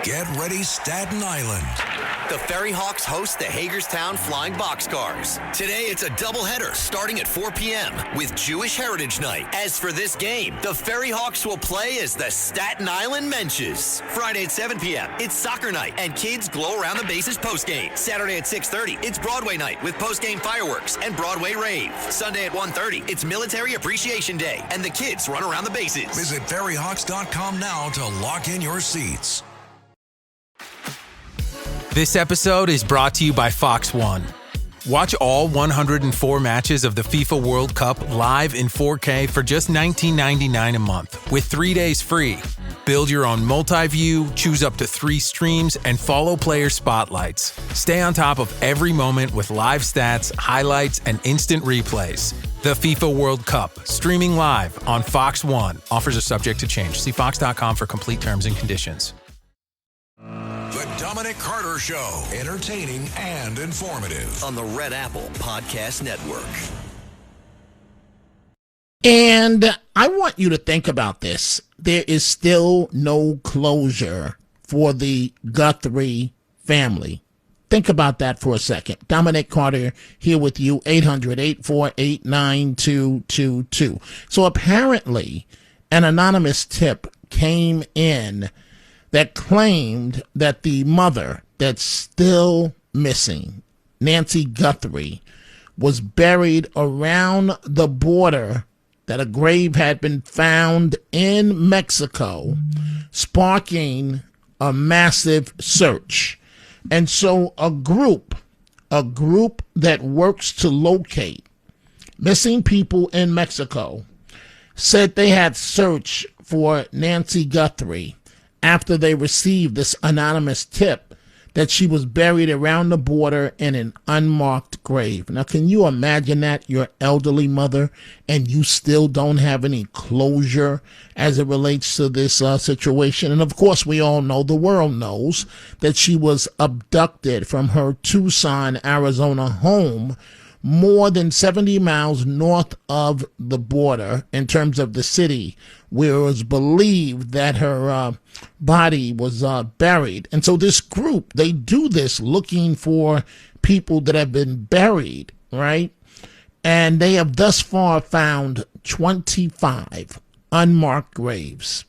Get ready, Staten Island. The Ferry Hawks host the Hagerstown Flying Boxcars. Today, it's a doubleheader starting at 4 p.m. with Jewish Heritage Night. As for this game, the Ferry Hawks will play as the Staten Island Menches. Friday at 7 p.m., it's soccer night, and kids glow around the bases postgame. Saturday at 6:30, it's Broadway night with postgame fireworks and Broadway rave. Sunday at 1:30, it's Military Appreciation Day, and the kids run around the bases. Visit ferryhawks.com now to lock in your seats. This episode is brought to you by Fox One. Watch all 104 matches of the FIFA World Cup live in 4K for just $19.99 a month with 3 days free. Build your own multi-view, choose up to 3 streams, and follow player spotlights. Stay on top of every moment with live stats, highlights, and instant replays. The FIFA World Cup, streaming live on Fox One. Offers are subject to change. See fox.com for complete terms and conditions. The Dominic Carter Show, entertaining and informative. On the Red Apple Podcast Network. And I want you to think about this. There is still no closure for the Guthrie family. Think about that for a second. Dominic Carter here with you, 800-848-9222. So apparently an anonymous tip came in that claimed that the mother that's still missing, Nancy Guthrie, was buried around the border, that a grave had been found in Mexico, sparking a massive search. And so a group that works to locate missing people in Mexico said they had searched for Nancy Guthrie after they received this anonymous tip that she was buried around the border in an unmarked grave. Now, can you imagine that? Your elderly mother, and you still don't have any closure as it relates to this situation. And of course, we all know, the world knows, that she was abducted from her Tucson, Arizona home more than 70 miles north of the border in terms of the city, where it was believed that her body was buried. And so this group, they do this looking for people that have been buried, right? And they have thus far found 25 unmarked graves.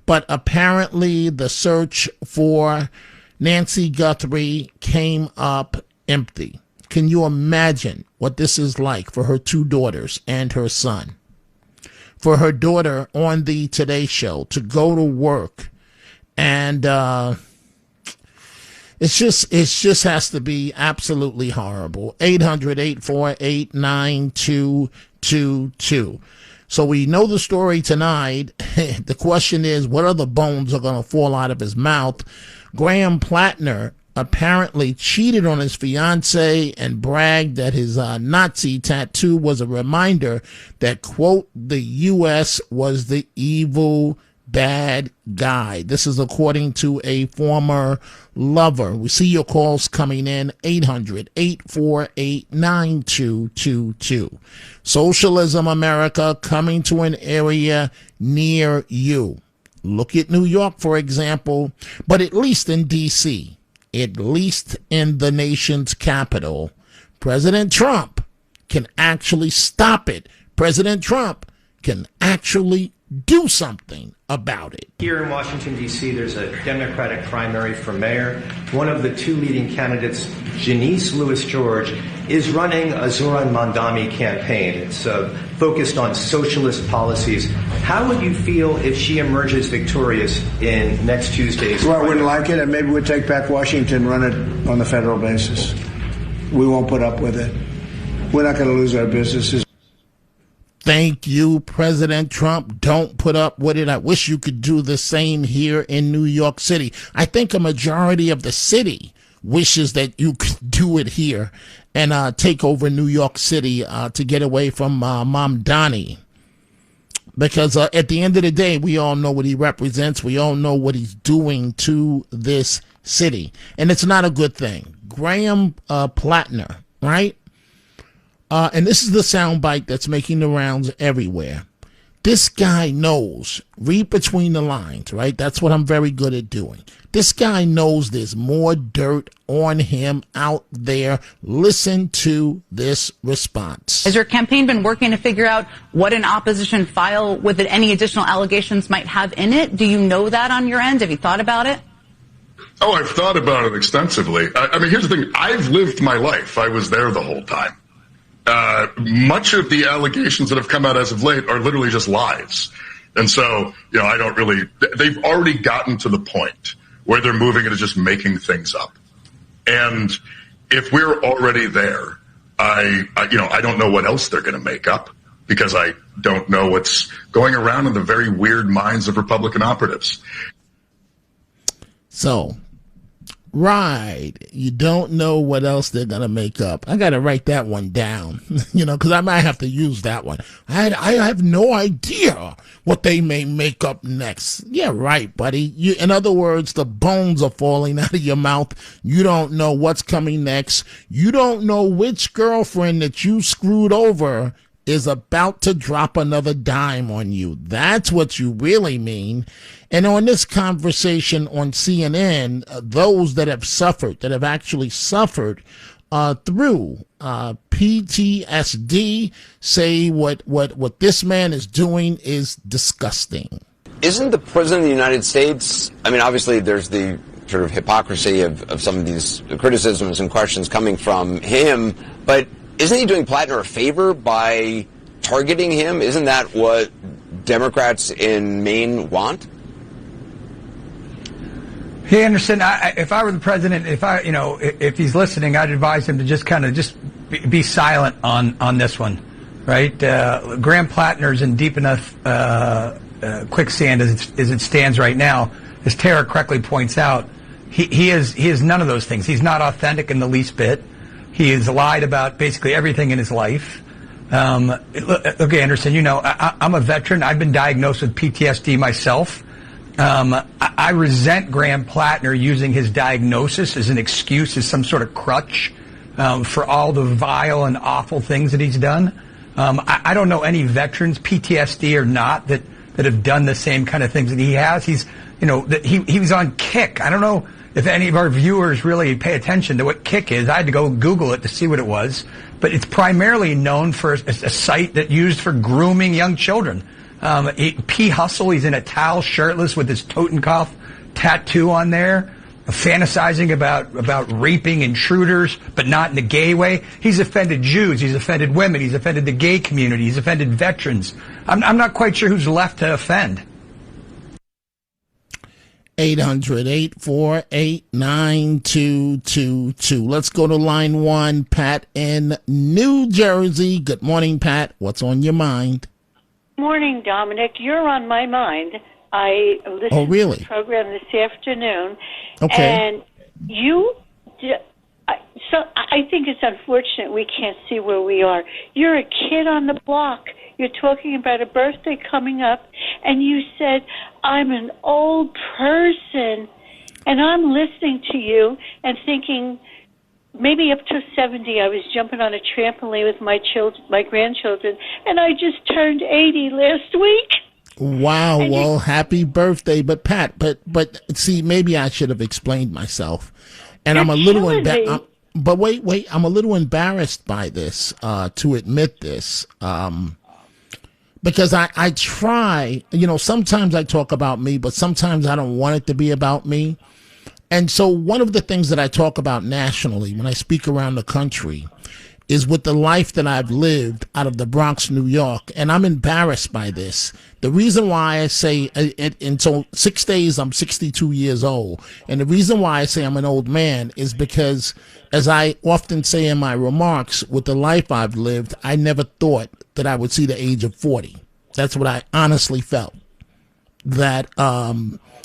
But apparently the search for Nancy Guthrie came up empty. Can you imagine what this is like for her 2 daughters and her son? For her daughter on the Today Show to go to work, and it just has to be absolutely horrible. 800-848-9222. So we know the story tonight. The question is, what other bones are going to fall out of his mouth? Graham Plattner apparently cheated on his fiancée and bragged that his Nazi tattoo was a reminder that, quote, the U.S. was the evil bad guy. This is according to a former lover. We see your calls coming in, 800-848-9222. Socialism America coming to an area near you. Look at New York, for example, but at least in D.C., at least in the nation's capital, President Trump can actually stop it. President Trump can actually do something about it. Here in Washington, D.C., there's a Democratic primary for mayor. One of the 2 leading candidates, Janice Lewis-George, is running a Zoran Mandami campaign. It's focused on socialist policies. How would you feel if she emerges victorious in next Tuesday's Well, I wouldn't like it, and maybe we'd take back Washington, run it on the federal basis. We won't put up with it. We're not going to lose our businesses. Thank you, President Trump. Don't put up with it. I wish you could do the same here in New York City. I think a majority of the city wishes that you could do it here and take over New York City to get away from Mom Donnie. Because at the end of the day, we all know what he represents. We all know what he's doing to this city. And it's not a good thing. Graham Plattner, right? And this is the soundbite that's making the rounds everywhere. This guy knows. Read between the lines, right? That's what I'm very good at doing. This guy knows there's more dirt on him out there. Listen to this response. Has your campaign been working to figure out what an opposition file with any additional allegations might have in it? Do you know that on your end? Have you thought about it? Oh, I've thought about it extensively. I mean, here's the thing. I've lived my life. I was there the whole time. Much of the allegations that have come out as of late are literally just lies. And so, I don't really, they've already gotten to the point where they're moving into just making things up. And if we're already there, I don't know what else they're going to make up, because I don't know what's going around in the very weird minds of Republican operatives. So, right, you don't know what else they're going to make up. I got to write that one down, because I might have to use that one. I have no idea what they may make up next. Yeah, right, buddy. In other words, the bones are falling out of your mouth. You don't know what's coming next. You don't know which girlfriend that you screwed over is about to drop another dime on you. That's what you really mean. And on this conversation on CNN, those that have actually suffered through PTSD say what this man is doing is disgusting. Isn't the President of the United States, I mean, obviously there's the sort of hypocrisy of some of these criticisms and questions coming from him, but isn't he doing Plattner a favor by targeting him? Isn't that what Democrats in Maine want? Hey, Anderson, if I were the president, if he's listening, I'd advise him to just be silent on this one, right? Graham Plattner's in deep enough quicksand as it stands right now. As Tara correctly points out, he is none of those things. He's not authentic in the least bit. He has lied about basically everything in his life. Look, Anderson, I'm a veteran. I've been diagnosed with PTSD myself. I resent Graham Plattner using his diagnosis as an excuse, as some sort of crutch for all the vile and awful things that he's done. I don't know any veterans, PTSD or not, that have done the same kind of things that he has. He was on Kick. I don't know if any of our viewers really pay attention to what Kick is. I had to go Google it to see what it was. But it's primarily known for a site that used for grooming young children. P. Hustle, he's in a towel, shirtless, with his Totenkopf tattoo on there, fantasizing about raping intruders, but not in a gay way. He's offended Jews, he's offended women, he's offended the gay community, he's offended veterans. I'm not quite sure who's left to offend. 800-848-9222. Let's go to line one. Pat in New Jersey. Good morning, Pat. What's on your mind? Morning, Dominic. You're on my mind. I listened to the program this afternoon. Okay. And I think it's unfortunate we can't see where we are. You're a kid on the block. You're talking about a birthday coming up, and you said, I'm an old person. And I'm listening to you and thinking, maybe up to 70, I was jumping on a trampoline with my grandchildren, and I just turned 80 last week. Wow, and well, happy birthday. But Pat, but see, maybe I should have explained myself. And I'm a little embarrassed. But wait, I'm a little embarrassed by this, to admit this. Because I try, sometimes I talk about me, but sometimes I don't want it to be about me. And so one of the things that I talk about nationally when I speak around the country is with the life that I've lived out of the Bronx, New York. And I'm embarrassed by this. The reason why I say, and so 6 days, I'm 62 years old. And the reason why I say I'm an old man is because, as I often say in my remarks, with the life I've lived, I never thought that I would see the age of 40. That's what I honestly felt. That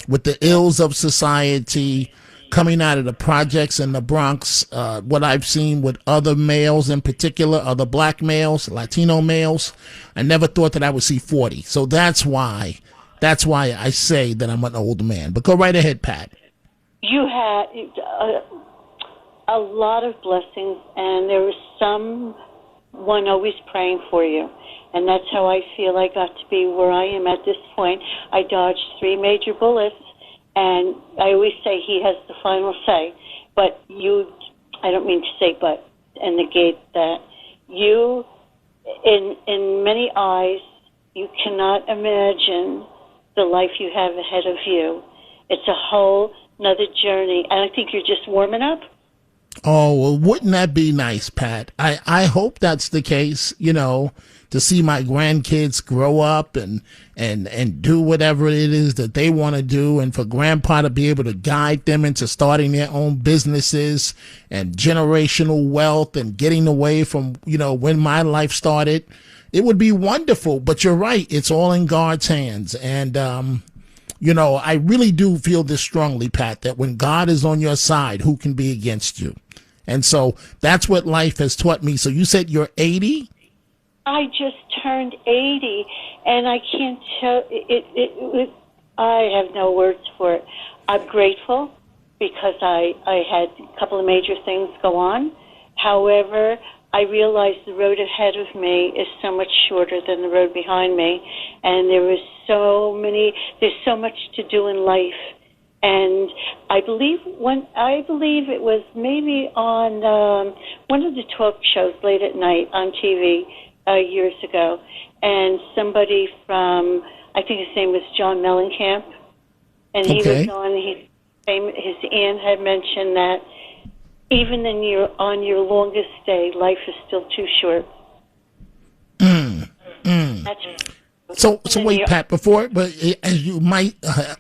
with the ills of society, coming out of the projects in the Bronx, what I've seen with other males in particular, other black males, Latino males, I never thought that I would see 40. So that's why I say that I'm an old man. But go right ahead, Pat. You had a lot of blessings, and there was someone always praying for you. And that's how I feel I got to be where I am at this point. I dodged 3 major bullets, and I always say he has the final say. But I don't mean to say but and negate that. You, in many eyes, you cannot imagine the life you have ahead of you. It's a whole another journey, and I think you're just warming up. Oh, well, wouldn't that be nice, Pat? I hope that's the case, to see my grandkids grow up and do whatever it is that they want to do, and for Grandpa to be able to guide them into starting their own businesses and generational wealth and getting away from, when my life started. It would be wonderful, but you're right. It's all in God's hands. And, I really do feel this strongly, Pat, that when God is on your side, who can be against you? And so that's what life has taught me. So you said you're 80? I just turned 80, and I can't tell it. I have no words for it. I'm grateful because I had a couple of major things go on. However, I realize the road ahead of me is so much shorter than the road behind me, and there's so much to do in life. And I believe it was maybe on one of the talk shows late at night on TV years ago, and somebody from, I think his name was John Mellencamp, and he was on. His aunt had mentioned that even on your longest day, life is still too short. So wait, Pat, but as you might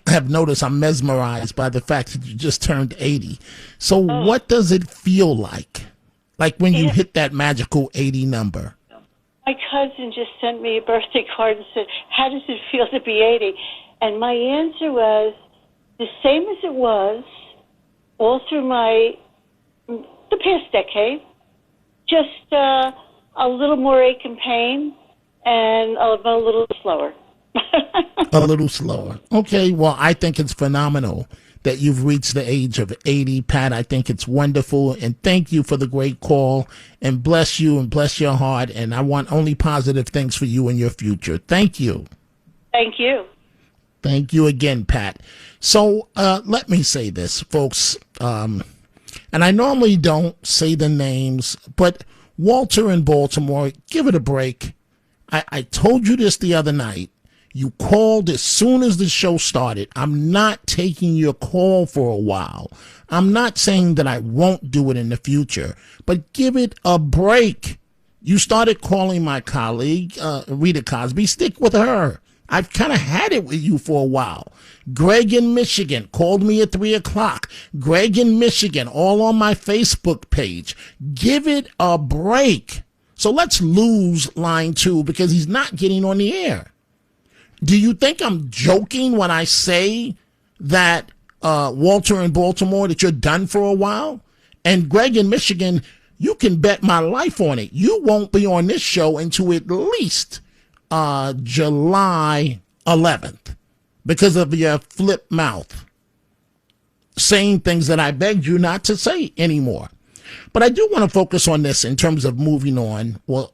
have noticed, I'm mesmerized by the fact that you just turned 80. So what does it feel like when you hit that magical 80 number? My cousin just sent me a birthday card and said, how does it feel to be 80? And my answer was the same as it was all through the past decade, just a little more ache and pain, and a little slower. A little slower. Okay, well, I think it's phenomenal that you've reached the age of 80, Pat. I think it's wonderful, and thank you for the great call, and bless you and bless your heart, and I want only positive things for you in your future. Thank you. Thank you. Thank you again, Pat. So let me say this, folks, and I normally don't say the names, but Walter in Baltimore, give it a break. I told you this the other night. You called as soon as the show started. I'm not taking your call for a while. I'm not saying that I won't do it in the future, but give it a break. You started calling my colleague, Rita Cosby. Stick with her. I've kind of had it with you for a while. Greg in Michigan called me at 3:00. Greg in Michigan, all on my Facebook page. Give it a break. So let's lose line 2 because he's not getting on the air. Do you think I'm joking when I say that, Walter in Baltimore, that you're done for a while? And Greg in Michigan, you can bet my life on it. You won't be on this show until at least July 11th because of your flip mouth, saying things that I begged you not to say anymore. But I do want to focus on this in terms of moving on. Well,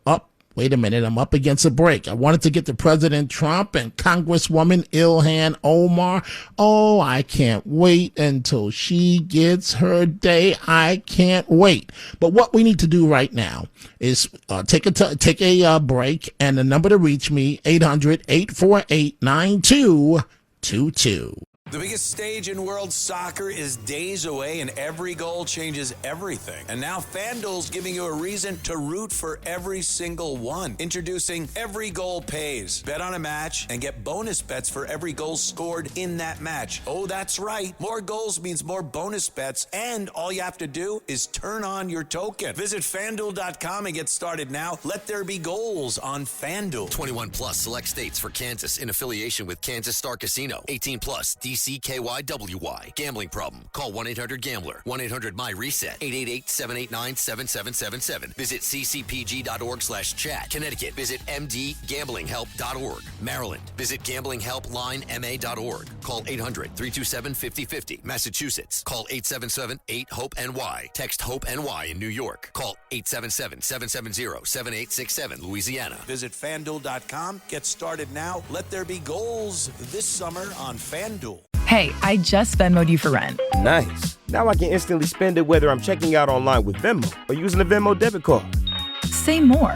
wait a minute, I'm up against a break. I wanted to get to President Trump and Congresswoman Ilhan Omar. Oh, I can't wait until she gets her day. I can't wait. But what we need to do right now is take a break, and the number to reach me, 800-848-9222. The biggest stage in world soccer is days away, and every goal changes everything. And now FanDuel's giving you a reason to root for every single one. Introducing Every Goal Pays. Bet on a match and get bonus bets for every goal scored in that match. Oh, that's right. More goals means more bonus bets, and all you have to do is turn on your token. Visit FanDuel.com and get started now. Let there be goals on FanDuel. 21 plus select states for Kansas in affiliation with Kansas Star Casino. 18 plus DC WABC-KYWY. Gambling problem? Call 1-800-GAMBLER. 1-800-MY-RESET. 888-789-7777. Visit ccpg.org/chat. Connecticut. Visit mdgamblinghelp.org. Maryland. Visit gamblinghelplinema.org. Call 800-327-5050. Massachusetts. Call 877-8-HOPE-NY. Text HOPE-NY in New York. Call 877-770-7867. Louisiana. Visit FanDuel.com. Get started now. Let there be goals this summer on FanDuel. Hey, I just Venmo'd you for rent. Nice. Now I can instantly spend it whether I'm checking out online with Venmo or using a Venmo debit card. Say more.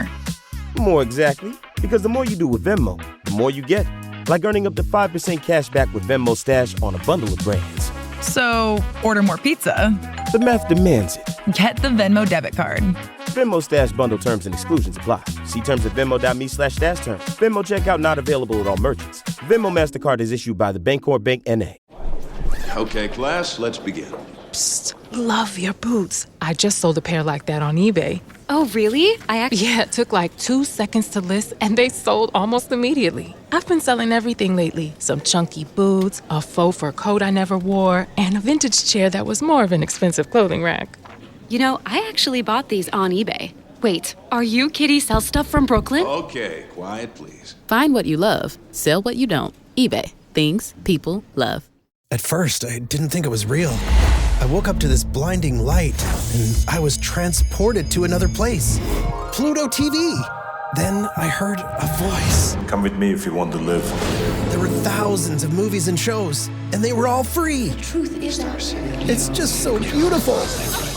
More exactly. Because the more you do with Venmo, the more you get. Like earning up to 5% cash back with Venmo Stash on a bundle of brands. So, order more pizza. The math demands it. Get the Venmo debit card. Venmo Stash bundle terms and exclusions apply. See terms at venmo.me/stash terms. Venmo checkout not available at all merchants. Venmo MasterCard is issued by the Bancorp Bank N.A. Okay, class, let's begin. Psst, love your boots. I just sold a pair like that on eBay. Oh, really? Yeah, it took like 2 seconds to list, and they sold almost immediately. I've been selling everything lately. Some chunky boots, a faux fur coat I never wore, and a vintage chair that was more of an expensive clothing rack. You know, I actually bought these on eBay. Wait, are you Kitty Sell Stuff from Brooklyn? Okay, quiet, please. Find what you love. Sell what you don't. eBay. Things people love. At first, I didn't think it was real. I woke up to this blinding light, and I was transported to another place. Pluto TV. Then I heard a voice. Come with me if you want to live. There were thousands of movies and shows, and they were all free. The truth is ours. It's just so beautiful.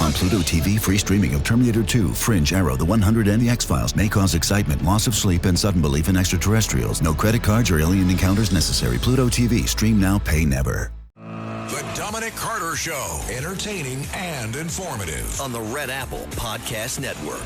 On Pluto TV, free streaming of Terminator 2, Fringe, Arrow, The 100, and The X-Files may cause excitement, loss of sleep, and sudden belief in extraterrestrials. No credit cards or alien encounters necessary. Pluto TV. Stream now, pay never. The Dominic Carter Show. Entertaining and informative. On the Red Apple Podcast Network.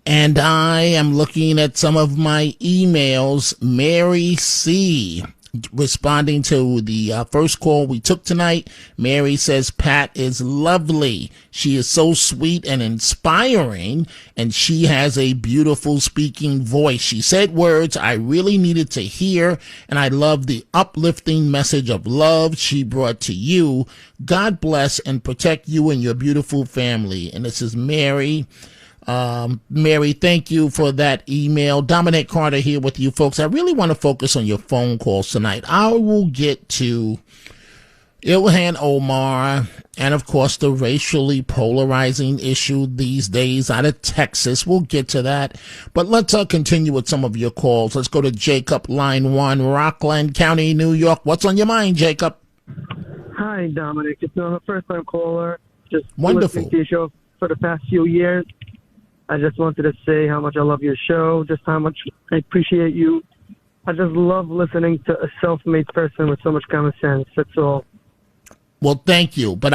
And I am looking at some of my emails. Mary C. responding to the first call we took tonight. Mary says, Pat is lovely. She is so sweet and inspiring, and she has a beautiful speaking voice. She said words I really needed to hear, and I love the uplifting message of love she brought to you. God bless and protect you and your beautiful family. And this is Mary. Mary, thank you for that email. Dominic Carter here with you folks. I really want to focus on your phone calls tonight. I will get to Ilhan Omar and, of course, the racially polarizing issue these days out of Texas. We'll get to that. But let's continue with some of your calls. Let's go to Jacob, line 1, Rockland County, New York. What's on your mind, Jacob? Hi, Dominic. It's a first-time caller. Just wonderful. Listening to your show for the past few years. I just wanted to say how much I love your show, just how much I appreciate you. I just love listening to a self-made person with so much common sense. That's all. Well, thank you. But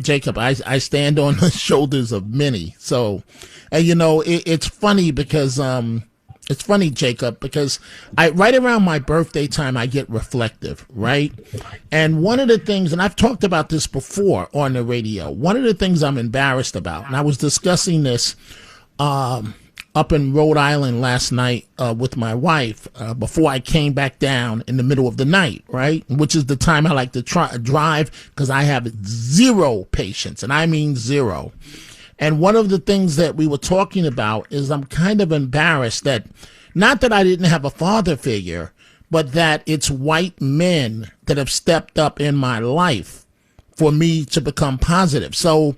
Jacob, I stand on the shoulders of many. So, and you know, it's funny because, Jacob, because right around my birthday time, I get reflective, right? And one of the things, and I've talked about this before on the radio, one of the things I'm embarrassed about, and I was discussing this up in Rhode Island last night with my wife before I came back down in the middle of the night, right? Which is the time I like to drive because I have zero patience, and I mean zero. And one of the things that we were talking about is I'm kind of embarrassed that, not that I didn't have a father figure, but that it's white men that have stepped up in my life for me to become positive. So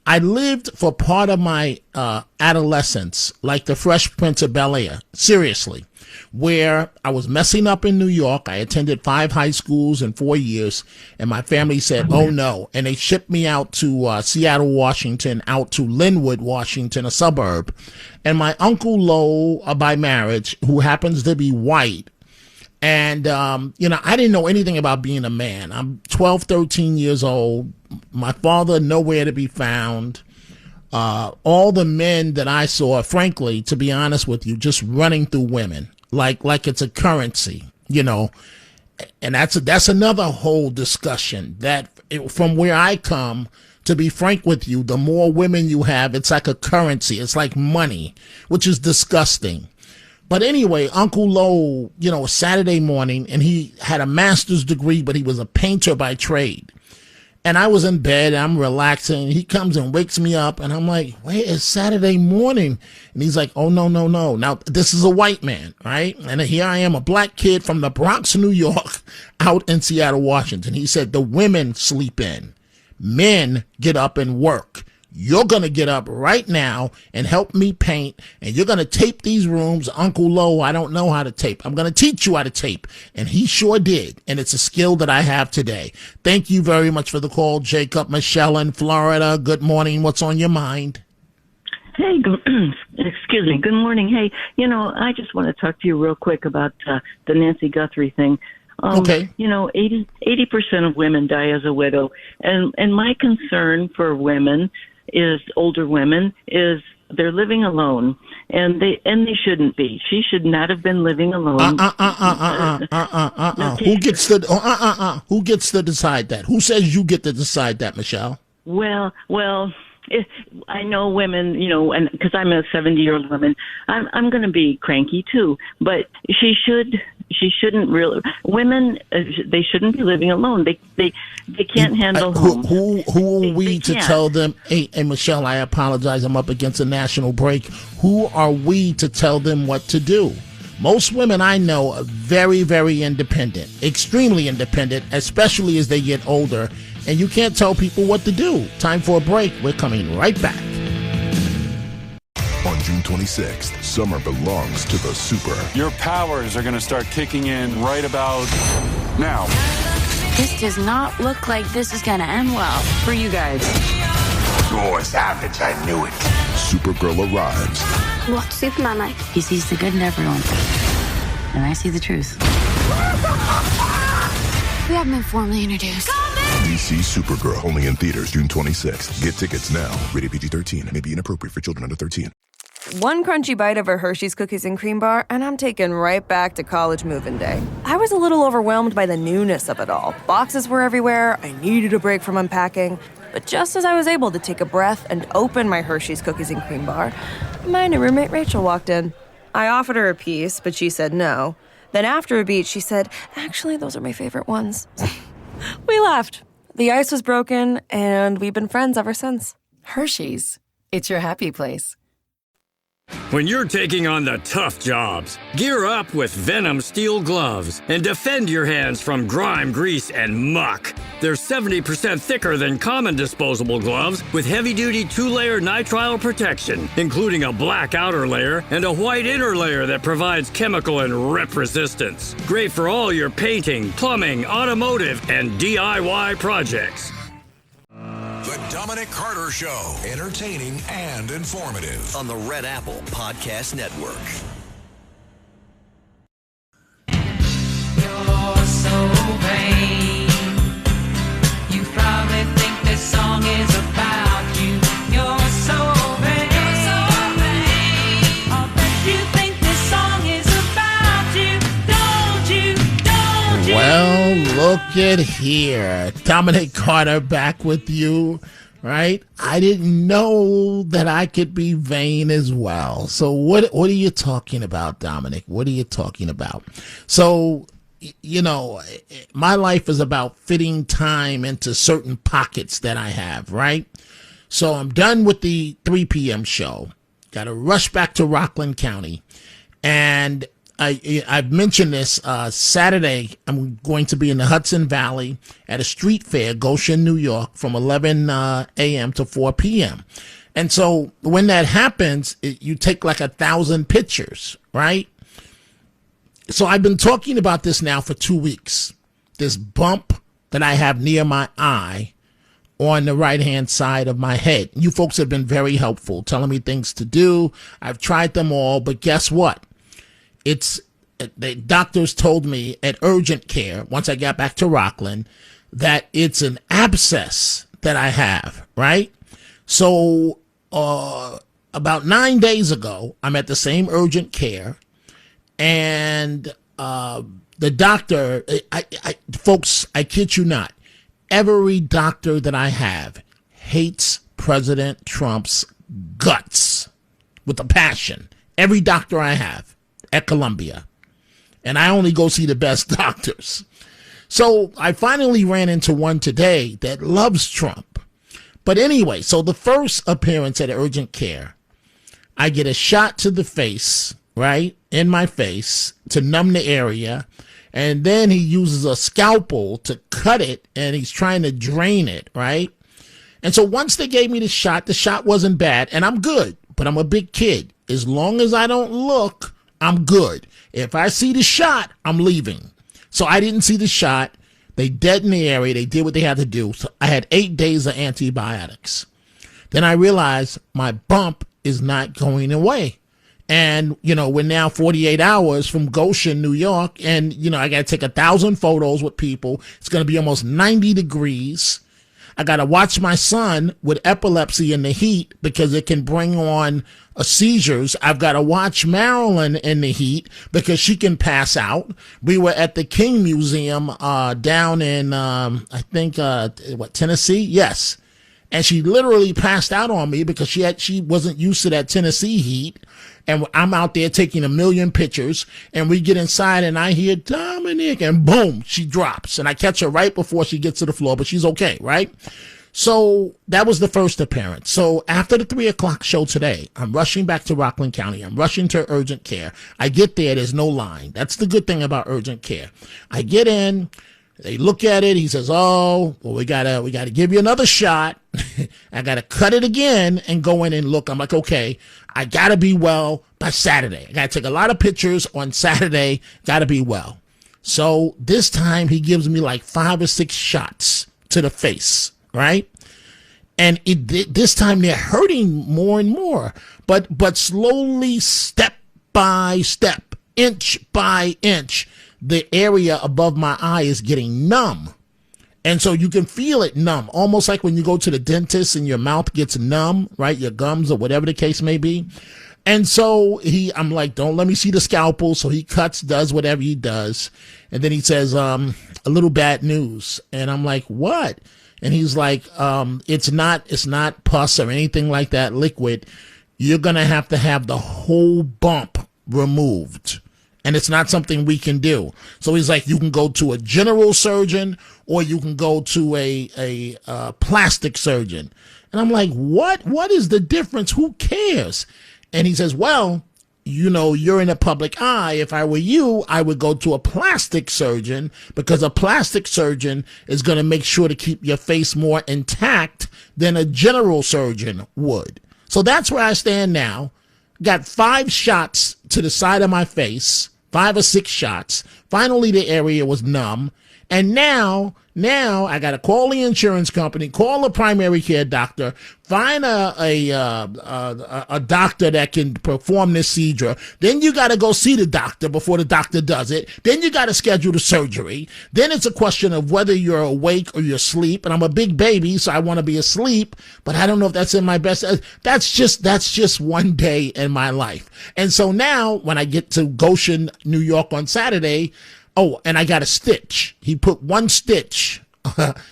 I lived for part of my adolescence like the Fresh Prince of Bel-Air, seriously, where I was messing up in New York. I attended 5 high schools in 4 years, and my family said, oh no. And they shipped me out to Seattle, Washington, out to Linwood, Washington, a suburb. And my Uncle Lo, by marriage, who happens to be white, and, I didn't know anything about being a man. I'm 12, 13 years old. My father, nowhere to be found. All the men that I saw, frankly, to be honest with you, just running through women like it's a currency, and that's another whole discussion that from where I come, to be frank with you, the more women you have, it's like a currency. It's like money, which is disgusting. But anyway, Uncle Lo, was Saturday morning, and he had a master's degree, but he was a painter by trade. And I was in bed, and I'm relaxing. He comes and wakes me up, and I'm like, wait, it's Saturday morning. And he's like, oh, no. Now, this is a white man, right? And here I am, a black kid from the Bronx, New York, out in Seattle, Washington. He said, the women sleep in. Men get up and work. You're going to get up right now and help me paint, and you're going to tape these rooms. Uncle Lo, I don't know how to tape. I'm going to teach you how to tape. And he sure did, and it's a skill that I have today. Thank you very much for the call, Jacob. Michelle in Florida, good morning. What's on your mind? Hey, excuse me. Good morning. Hey, I just want to talk to you real quick about the Nancy Guthrie thing. Okay. 80% of women die as a widow. And my concern for women older women is they're living alone, and they shouldn't be. She should not have been living alone. Who gets to decide that? Who says you get to decide that, Michelle? Well, I know women, and because I'm a 70-year-old woman, I'm going to be cranky too. But she shouldn't really. Women, they shouldn't be living alone. They can't handle home. Who are we to tell them? Hey, Michelle, I apologize. I'm up against a national break. Who are we to tell them what to do? Most women I know are very, very independent, extremely independent, especially as they get older. And you can't tell people what to do. Time for a break. We're coming right back. On June 26th, summer belongs to the Super. Your powers are going to start kicking in right about now. This does not look like this is going to end well for you guys. Oh, savage, I knew it. Supergirl arrives. What's Superman like? He sees the good in everyone. And I see the truth. We haven't been formally introduced. DC Supergirl, only in theaters June 26th. Get tickets now. Rated PG-13. May be inappropriate for children under 13. One crunchy bite of a Hershey's Cookies and Cream Bar, and I'm taken right back to college move-in day. I was a little overwhelmed by the newness of it all. Boxes were everywhere. I needed a break from unpacking. But just as I was able to take a breath and open my Hershey's Cookies and Cream Bar, my new roommate Rachel walked in. I offered her a piece, but she said no. Then after a beat, she said, actually, those are my favorite ones. We laughed. The ice was broken, and we've been friends ever since. Hershey's. It's your happy place. When you're taking on the tough jobs, gear up with Venom steel gloves and defend your hands from grime, grease, and muck. They're 70% thicker than common disposable gloves with heavy-duty 2-layer nitrile protection, including a black outer layer and a white inner layer that provides chemical and rip resistance. Great for all your painting, plumbing, automotive, and DIY projects. The Dominic Carter Show, entertaining and informative. On the Red Apple Podcast Network. You're so vain. You probably think this song is about you. You're so vain. You're so vain. I bet you think this song is about you. Don't you? Don't you? Well, look at here. Dominic Carter back with you, right? I didn't know that I could be vain as well. So what are you talking about, Dominic? What are you talking about? So, my life is about fitting time into certain pockets that I have, right? So I'm done with the 3 p.m. show. Got to rush back to Rockland County. And I've mentioned this, Saturday, I'm going to be in the Hudson Valley at a street fair, Goshen, New York, from 11 a.m. to 4 p.m. And so when that happens, you take like 1,000 pictures, right? So I've been talking about this now for 2 weeks. This bump that I have near my eye on the right-hand side of my head. You folks have been very helpful, telling me things to do. I've tried them all, but guess what? The doctors told me at urgent care, once I got back to Rockland, that it's an abscess that I have, right? So about 9 days ago, I'm at the same urgent care, and the doctor, folks, I kid you not, every doctor that I have hates President Trump's guts with a passion. Every doctor I have. at Columbia. And I only go see the best doctors. So I finally ran into one today that loves Trump. But anyway, so the first appearance at urgent care, I get a shot to the face, right, in my face to numb the area. And then he uses a scalpel to cut it, and he's trying to drain it, right? And so once they gave me the shot wasn't bad, and I'm good, but I'm a big kid. As long as I don't look, I'm good. If I see the shot, I'm leaving. So I didn't see the shot. They deadened the area. They did what they had to do. So I had 8 days of antibiotics. Then I realized my bump is not going away. And, we're now 48 hours from Goshen, New York. And, I got to take 1,000 photos with people. It's going to be almost 90 degrees. I got to watch my son with epilepsy in the heat because it can bring on seizures. I've got to watch Marilyn in the heat because she can pass out. We were at the King Museum down in, Tennessee? Yes. And she literally passed out on me because she wasn't used to that Tennessee heat. And I'm out there taking 1 million pictures, and we get inside, and I hear Dominic, and boom, she drops. And I catch her right before she gets to the floor, but she's okay, right? So that was the first appearance. So after the 3 o'clock show today, I'm rushing back to Rockland County. I'm rushing to urgent care. I get there. There's no line. That's the good thing about urgent care. I get in. They look at it. He says, "Oh, well, we gotta give you another shot." I gotta cut it again and go in and look. I'm like, okay, I gotta be well by Saturday. I gotta take a lot of pictures on Saturday. Gotta be well. So this time he gives me like 5 or 6 shots to the face, right? And this time they're hurting more and more, but slowly, step by step, inch by inch, the area above my eye is getting numb. And so you can feel it numb, almost like when you go to the dentist and your mouth gets numb, right? Your gums or whatever the case may be. And so I'm like, don't let me see the scalpel. So he cuts, does whatever he does. And then he says, a little bad news. And I'm like, what? And he's like, it's not pus or anything like that, liquid. You're going to have the whole bump removed. And it's not something we can do. So he's like, you can go to a general surgeon or you can go to a plastic surgeon. And I'm like, what? What is the difference? Who cares? And he says, well, you're in a public eye. If I were you, I would go to a plastic surgeon because a plastic surgeon is going to make sure to keep your face more intact than a general surgeon would. So that's where I stand now. Got 5 shots to the side of my face, 5 or 6 shots. Finally, the area was numb. And now I got to call the insurance company, call a primary care doctor, find a doctor that can perform this procedure. Then you got to go see the doctor before the doctor does it. Then you got to schedule the surgery. Then it's a question of whether you're awake or you're asleep. And I'm a big baby, so I want to be asleep, but I don't know if that's in my best. That's just one day in my life. And so now when I get to Goshen, New York on Saturday, oh, and I got a stitch. He put 1 stitch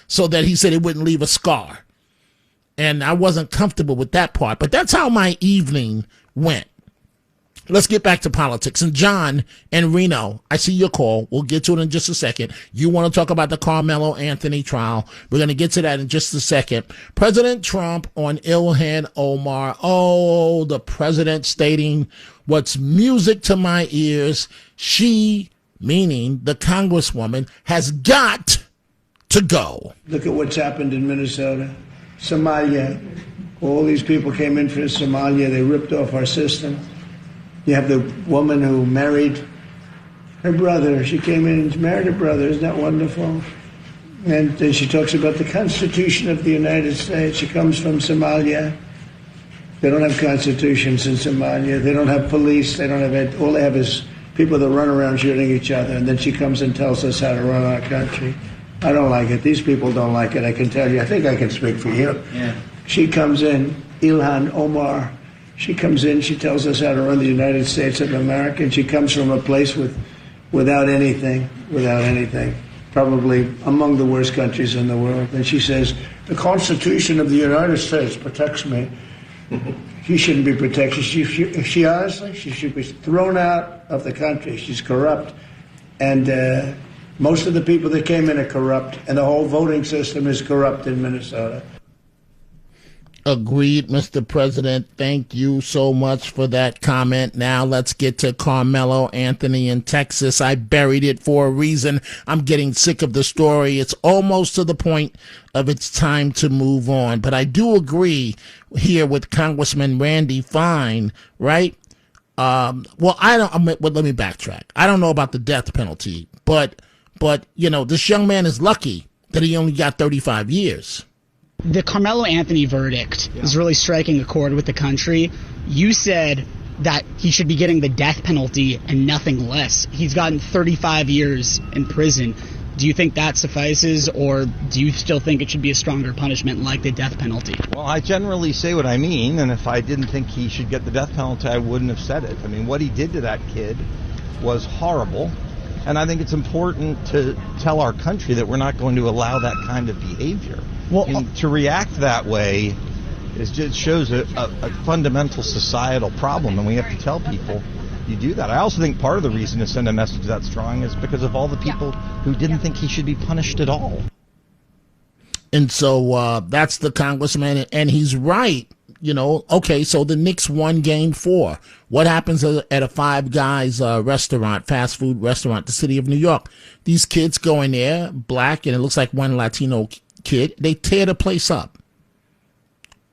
so that he said it wouldn't leave a scar. And I wasn't comfortable with that part. But that's how my evening went. Let's get back to politics. And John and Reno, I see your call. We'll get to it in just a second. You want to talk about the Carmelo Anthony trial. We're going to get to that in just a second. President Trump on Ilhan Omar. Oh, the president stating what's music to my ears. She, meaning the congresswoman, has got to go. Look at what's happened in Minnesota. Somalia. All these people came in for Somalia. They ripped off our system. You have the woman who married her brother. She came in and married her brother. Isn't that wonderful? And then she talks about the Constitution of the United States. She comes from Somalia. They don't have constitutions in Somalia. They don't have police. They don't have, all they have is people that run around shooting each other. And then she comes and tells us how to run our country. I don't like it. These people don't like it, I can tell you. I think I can speak for you. Yeah. She comes in, Ilhan Omar. She comes in, she tells us how to run the United States of America, and she comes from a place without anything, probably among the worst countries in the world. And she says, the Constitution of the United States protects me. She shouldn't be protected. She honestly, she should be thrown out of the country. She's corrupt. And most of the people that came in are corrupt, and the whole voting system is corrupt in Minnesota. Agreed, Mr. President. Thank you so much for that comment. Now let's get to Carmelo Anthony in Texas. I buried it for a reason. I'm getting sick of the story. It's almost to the point of it's time to move on. But I do agree here with Congressman Randy Fine, right? Let me backtrack. I don't know about the death penalty, but this young man is lucky that he only got 35 years. The Carmelo Anthony verdict is really striking a chord with the country. You said that he should be getting the death penalty and nothing less. He's gotten 35 years in prison. Do you think that suffices, or do you still think it should be a stronger punishment like the death penalty? Well, I generally say what I mean, and if I didn't think he should get the death penalty, I wouldn't have said it. I mean, what he did to that kid was horrible, and I think it's important to tell our country that we're not going to allow that kind of behavior. Well, and to react that way just shows a fundamental societal problem, and we have to tell people you do that. I also think part of the reason to send a message that strong is because of all the people who didn't think he should be punished at all. And so that's the congressman, and he's right. Okay, so the Knicks won Game 4. What happens at a Five Guys restaurant, fast food restaurant, in the city of New York? These kids go in there, black, and it looks like one Latino kid. They tear the place up.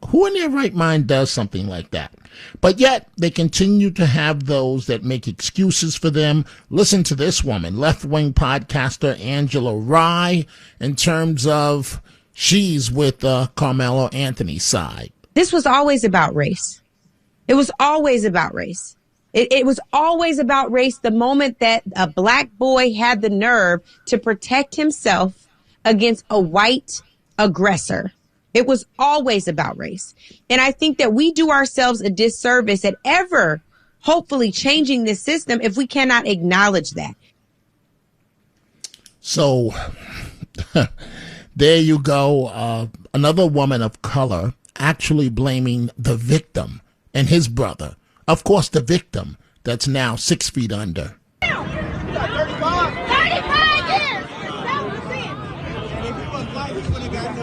Who in their right mind does something like that? But yet they continue to have those that make excuses for them. Listen to this woman, left-wing podcaster Angela Rye, in terms of she's with Carmelo Anthony's side. This was always about race. It was always about race. It was always about race the moment that a black boy had the nerve to protect himself against a white aggressor. It was always about race. And I think that we do ourselves a disservice at ever hopefully changing this system if we cannot acknowledge that. So there you go. Another woman of color actually blaming the victim and his brother. Of course, the victim that's now 6 feet under. 35 years.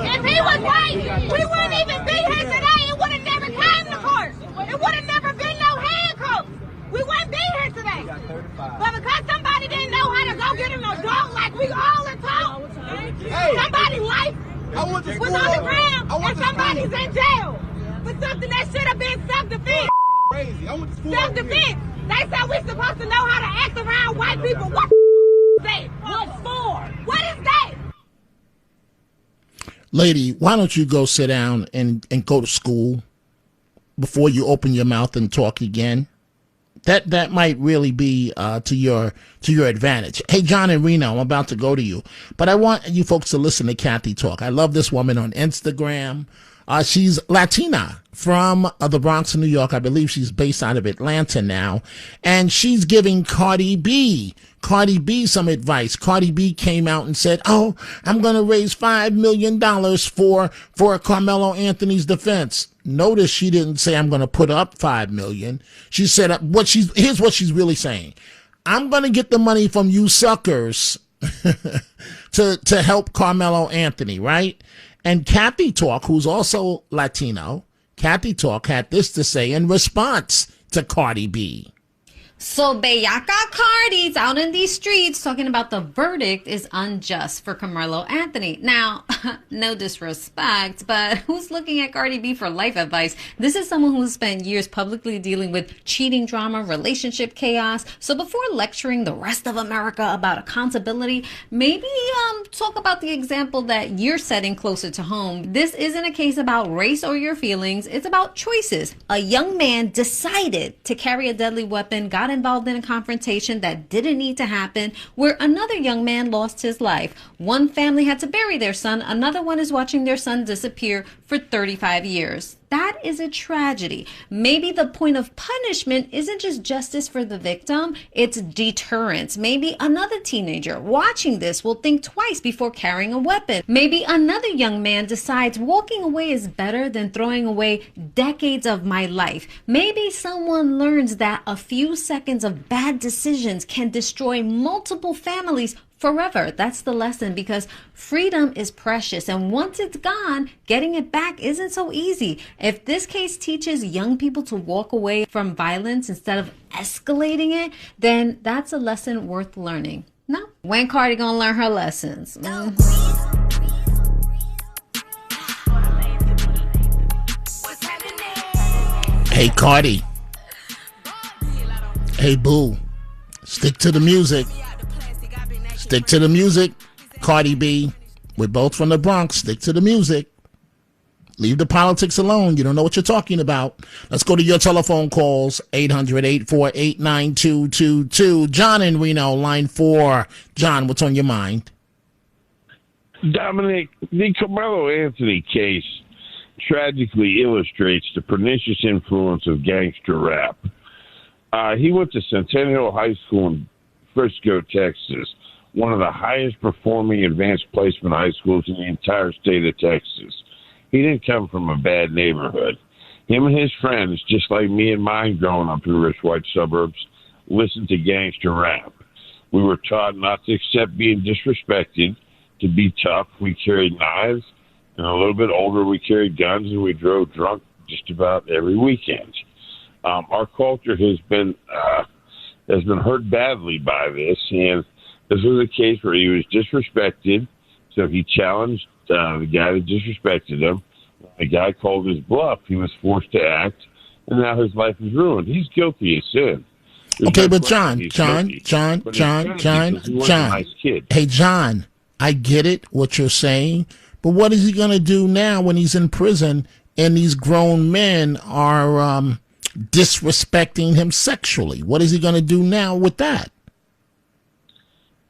If he was white, we wouldn't even be here today. It would have never came to court. It would have never been no handcuffs. We wouldn't be here today. But because somebody didn't know how to go get him a dog like we all are taught, somebody's life was on the ground and somebody's in jail for something that should have been self-defense. Self-defense. They said we're supposed to know how to act around white people. What that? What for? What is that? Lady, why don't you go sit down and go to school before you open your mouth and talk again? That might really be to your advantage. Hey, John and Reno, I'm about to go to you, but I want you folks to listen to Kathy talk. I love this woman on Instagram. She's Latina from the Bronx, New York. I believe she's based out of Atlanta now, and she's giving Cardi B some advice. Cardi B came out and said, "Oh, I'm going to raise $5 million for Carmelo Anthony's defense." Notice she didn't say, "I'm going to put up $5 million." She said, here's what she's really saying. I'm going to get the money from you suckers to help Carmelo Anthony, right? And Kathy Talk, who's also Latino, Kathy Talk had this to say in response to Cardi B. So Bellaca Cardi's out in these streets talking about the verdict is unjust for Carmelo Anthony. Now, no disrespect, but who's looking at Cardi B for life advice? This is someone who's spent years publicly dealing with cheating drama, relationship chaos. So before lecturing the rest of America about accountability, maybe talk about the example that you're setting closer to home. This isn't a case about race or your feelings. It's about choices. A young man decided to carry a deadly weapon, got involved in a confrontation that didn't need to happen, where another young man lost his life. One family had to bury their son. Another one is watching their son disappear for 35 years. That is a tragedy. Maybe the point of punishment isn't just justice for the victim, it's deterrence. Maybe another teenager watching this will think twice before carrying a weapon. Maybe another young man decides walking away is better than throwing away decades of my life. Maybe someone learns that a few seconds of bad decisions can destroy multiple families forever. That's the lesson, because freedom is precious, and once it's gone, getting it back isn't so easy. If this case teaches young people to walk away from violence instead of escalating it, then that's a lesson worth learning. No, when Cardi gonna learn her lessons? Hey Cardi. Hey boo. Stick to the music. Stick to the music, Cardi B. We're both from the Bronx. Stick to the music. Leave the politics alone. You don't know what you're talking about. Let's go to your telephone calls. 800-848-9222. John in Reno, line 4. John, what's on your mind? Dominic, the Carmelo Anthony case tragically illustrates the pernicious influence of gangster rap. He went to Centennial High School in Frisco, Texas, one of the highest performing advanced placement high schools in the entire state of Texas. He didn't come from a bad neighborhood. Him and his friends, just like me and mine growing up in the rich white suburbs, listened to gangster rap. We were taught not to accept being disrespected, to be tough. We carried knives, and a little bit older we carried guns, and we drove drunk just about every weekend. Our culture has been hurt badly by this, and this was a case where he was disrespected, so he challenged the guy that disrespected him. The guy called his bluff. He was forced to act, and now his life is ruined. He's guilty of sin. Okay, but John. Hey, John, I get it, what you're saying, but what is he going to do now when he's in prison and these grown men are disrespecting him sexually? What is he going to do now with that?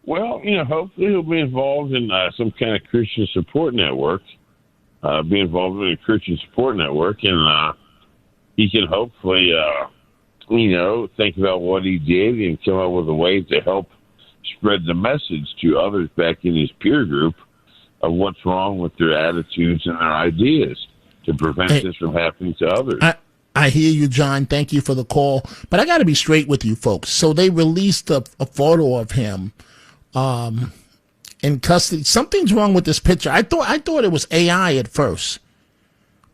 Well, hopefully he'll be involved in some kind of Christian support network, and he can hopefully, think about what he did and come up with a way to help spread the message to others back in his peer group of what's wrong with their attitudes and their ideas to prevent this from happening to others. I hear you, John. Thank you for the call. But I got to be straight with you folks. So they released a photo of him in custody. Something's wrong with this picture. I thought it was AI at first,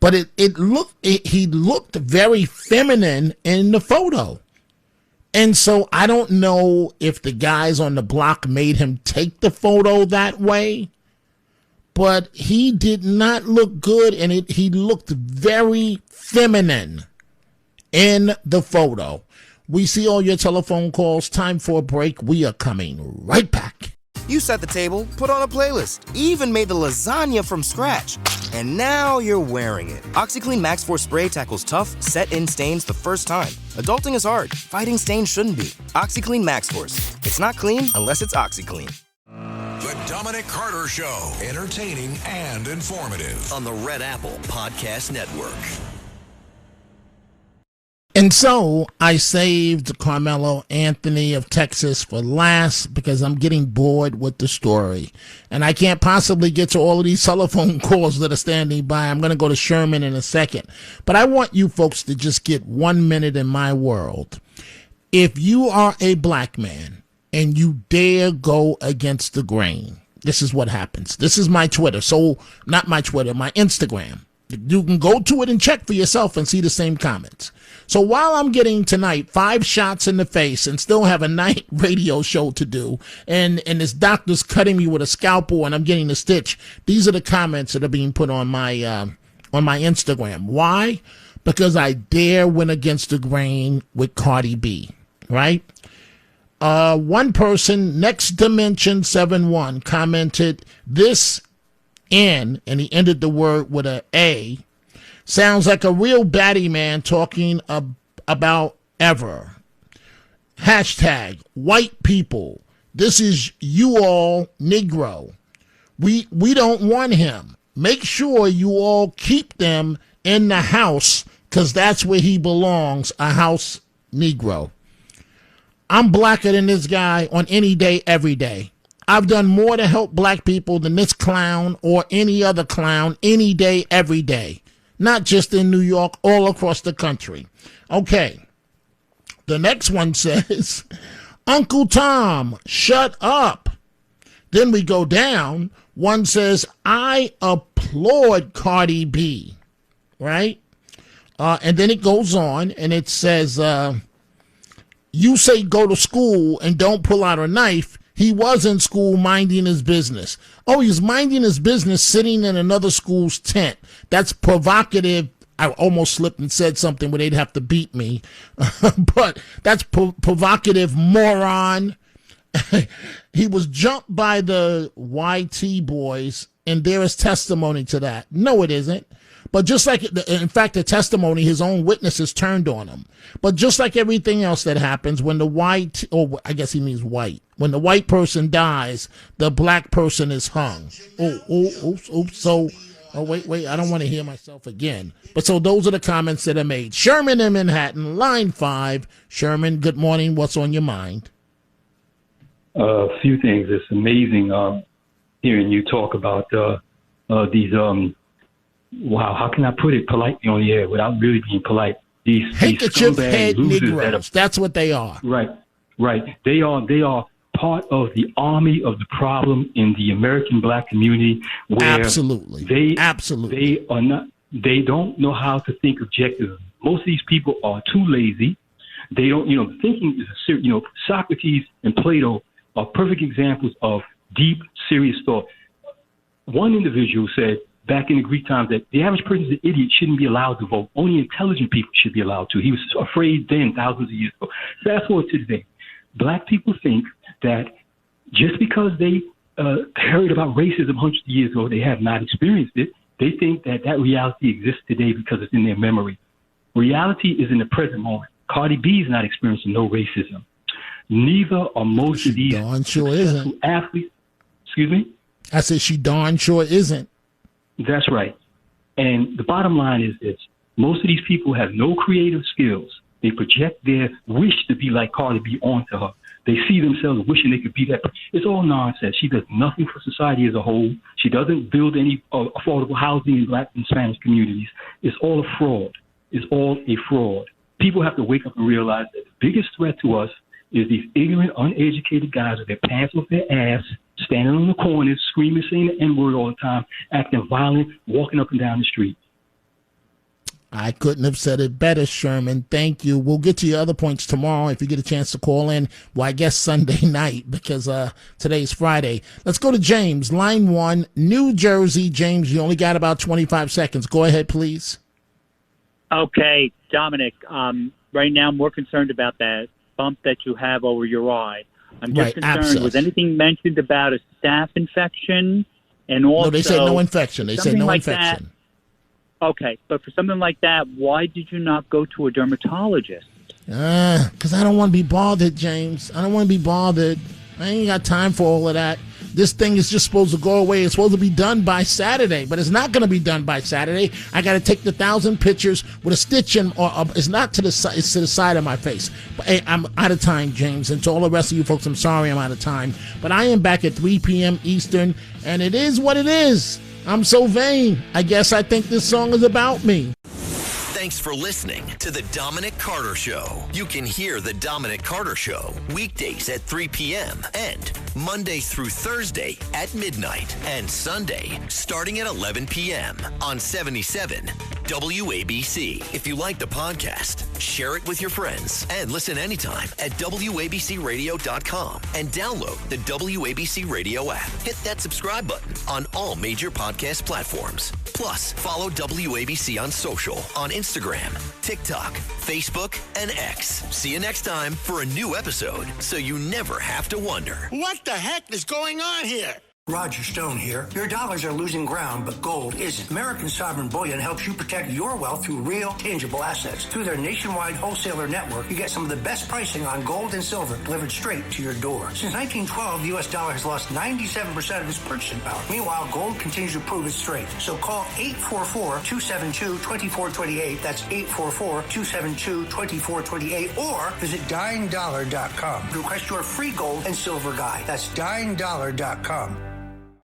but he looked very feminine in the photo. And so I don't know if the guys on the block made him take the photo that way, but he did not look good, and he looked very feminine in the photo. We see all your telephone calls. Time for a break. We are coming right back. You set the table, put on a playlist, even made the lasagna from scratch. And now you're wearing it. OxyClean Max Force Spray tackles tough, set-in stains the first time. Adulting is hard. Fighting stains shouldn't be. OxyClean Max Force. It's not clean unless it's OxyClean. The Dominic Carter Show. Entertaining and informative. On the Red Apple Podcast Network. And so I saved Carmelo Anthony of Texas for last because I'm getting bored with the story. And I can't possibly get to all of these telephone calls that are standing by. I'm going to go to Sherman in a second. But I want you folks to just get 1 minute in my world. If you are a black man and you dare go against the grain, this is what happens. This is my Twitter. So not my Twitter, my Instagram. You can go to it and check for yourself and see the same comments. So while I'm getting tonight 5 shots in the face and still have a night radio show to do, and this doctor's cutting me with a scalpel and I'm getting a stitch, these are the comments that are being put on my Instagram. Why? Because I dare went against the grain with Cardi B, right? One person, Next Dimension 71, commented, this and he ended the word with a A, sounds like a real baddie man talking about ever. Hashtag white people. This is you all Negro. We don't want him. Make sure you all keep them in the house because that's where he belongs, a house Negro. I'm blacker than this guy on any day, every day. I've done more to help black people than this clown or any other clown any day, every day. Not just in New York, all across the country. Okay. The next one says, Uncle Tom, shut up. Then we go down. One says, I applaud Cardi B. Right? And then it goes on and it says, you say go to school and don't pull out a knife. He was in school minding his business. Oh, he's minding his business sitting in another school's tent. That's provocative. I almost slipped and said something where they'd have to beat me. But that's provocative, moron. He was jumped by the YT boys, and there is testimony to that. No, it isn't. But just like, in fact, the testimony, his own witnesses turned on him. But just like everything else that happens, when the white, or I guess he means white, when the white person dies, the black person is hung. Wait, I don't want to hear myself again. But so those are the comments that are made. Sherman in Manhattan, line 5. Sherman, good morning. What's on your mind? A few things. It's amazing hearing you talk about these wow, how can I put it politely on the air without really being polite? These handkerchief head Negroes. That's what they are. Right. They are part of the army of the problem in the American black community. Where Absolutely. They are not. They don't know how to think objectively. Most of these people are too lazy. They don't. Thinking is Socrates and Plato are perfect examples of deep, serious thought. One individual said back in the Greek times that the average person is an idiot, shouldn't be allowed to vote. Only intelligent people should be allowed to. He was afraid then, thousands of years ago. Fast forward to today. Black people think that just because they heard about racism hundreds of years ago, they have not experienced it. They think that reality exists today because it's in their memory. Reality is in the present moment. Cardi B is not experiencing no racism. Neither are most of these isn't. athletes. Excuse me? I said she darn sure isn't. That's right. And the bottom line is this. Most of these people have no creative skills. They project their wish to be like Cardi B onto her. They see themselves wishing they could be that. It's all nonsense. She does nothing for society as a whole. She doesn't build any affordable housing in black and Spanish communities. It's all a fraud. It's all a fraud. People have to wake up and realize that the biggest threat to us is these ignorant, uneducated guys with their pants off their ass, standing on the corners, screaming, saying the N-word all the time, acting violent, walking up and down the street. I couldn't have said it better, Sherman. Thank you. We'll get to your other points tomorrow if you get a chance to call in. Well, I guess Sunday night because today's Friday. Let's go to James, line 1, New Jersey. James, you only got about 25 seconds. Go ahead, please. Okay, Dominic, right now I'm more concerned about that bump that you have over your eye. I'm just concerned. Abscess. Was anything mentioned about a staph infection? And also, no, they said no infection. They said no like infection. That, okay, but for something like that, why did you not go to a dermatologist? Because I don't want to be bothered, James. I don't want to be bothered. I ain't got time for all of that. This thing is just supposed to go away. It's supposed to be done by Saturday, but it's not going to be done by Saturday. I got to take the 1,000 pictures with a stitch in, or it's not to the side. It's to the side of my face. But hey, I'm out of time, James, and to all the rest of you folks, I'm sorry I'm out of time. But I am back at 3 p.m. Eastern, and it is what it is. I'm so vain. I guess I think this song is about me. Thanks for listening to The Dominic Carter Show. You can hear The Dominic Carter Show weekdays at 3 p.m. and Monday through Thursday at midnight and Sunday starting at 11 p.m. on 77 WABC. If you like the podcast, share it with your friends and listen anytime at WABCRadio.com and download the WABC Radio app. Hit that subscribe button on all major podcast platforms. Plus, follow WABC on social on Instagram, TikTok, Facebook, and X. See you next time for a new episode so you never have to wonder. What the heck is going on here? Roger Stone here. Your dollars are losing ground, but gold isn't. American Sovereign Bullion helps you protect your wealth through real, tangible assets. Through their nationwide wholesaler network, you get some of the best pricing on gold and silver delivered straight to your door. Since 1912, the U.S. dollar has lost 97% of its purchasing power. Meanwhile, gold continues to prove its strength. So call 844-272-2428. That's 844-272-2428. Or visit dyingdollar.com. Request your free gold and silver guide. That's dyingdollar.com.